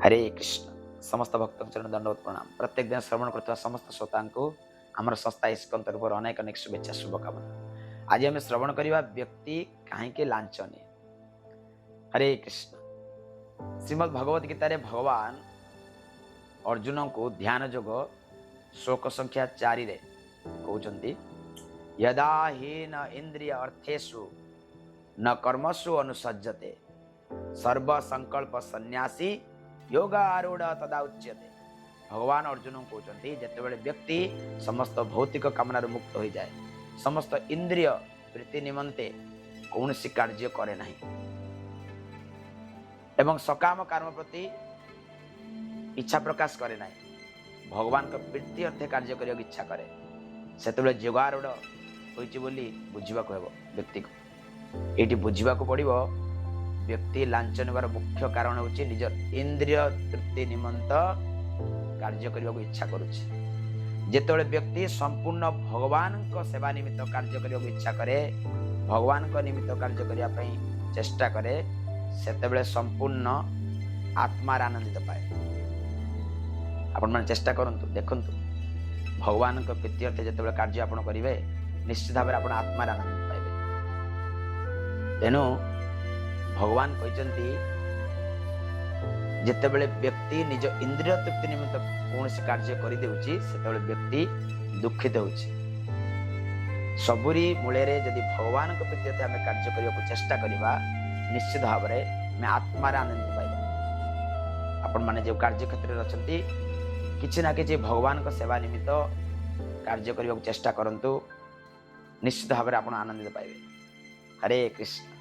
हरे कृष्ण। समस्त भक्त चरण दंडवत प्रणाम। प्रत्येक दिन श्रवण करता समस्त श्रोता को आम संस्था इस्कन तरफ अनेक अनेक शुभेच्छा शुभकामना। आज आम श्रवण करवा व्यक्ति कहीं लांच नहीं। हरे कृष्ण। श्रीमद् भगवद गीता रे भगवान अर्जुन को ध्यान जोग श्लोक संख्या 4 रे कहउचंती, यदा हीन इंद्रिय अर्थेषु न कर्मसु अनुसज्जते सर्व संकल्प सन्यासी योग आरूढ़ तदा उच्यते। भगवान अर्जुन को कहते जितेबाला व्यक्ति समस्त भौतिक कामनार मुक्त हो जाए, समस्त इंद्रिय प्रीति निमंते कौन सी कार्य करे नहीं एवं सकाम कर्म प्रति इच्छा प्रकाश करे नहीं, भगवान को प्रीति अर्थे कार्य करने इच्छा करे, से जोगारूढ़ होइछि बोली बुझिबाको हेबो। व्यक्ति को ये बुझिबाको पड़िबो। व्यक्ति लांच नेबार मुख्य कारण होछि निजर इंद्रिय तृप्ति निमंत कार्य करने को इच्छा करुछि। जेतेबेले व्यक्ति संपूर्ण भगवान को सेवा निमित्त कार्य करने को इच्छा करे, भगवान को निमित्त कार्य करने पई चेष्टा करे, सेतेबेले संपूर्ण आत्मार आनंदित पाए। आपण माने चेष्टा करंतु, देखंतु भगवान को प्रीति अर्थे जेतेबेले कार्य आपण करिवे निश्चित भाव आपण आत्मार आनंदित पाइबे। तेणु भगवान कहते जितेबेले व्यक्ति निज इंद्रिय तृप्ति निमित्त कौन कार्य कर व्यक्ति दुखित होछि। सबुरी मूल जदि भगवान को प्रति आम कार्य करने को चेष्टा करवा निश्चित भाव में आत्मार आनंद पाइबा। आपण माने जो कार्य क्षेत्र में अछंती किछि ना किछि भगवान को सेवा निमित्त कार्य करने को चेष्टा करंतु, निश्चित भाव में आपण आनंदित पाइबे। हरे कृष्ण।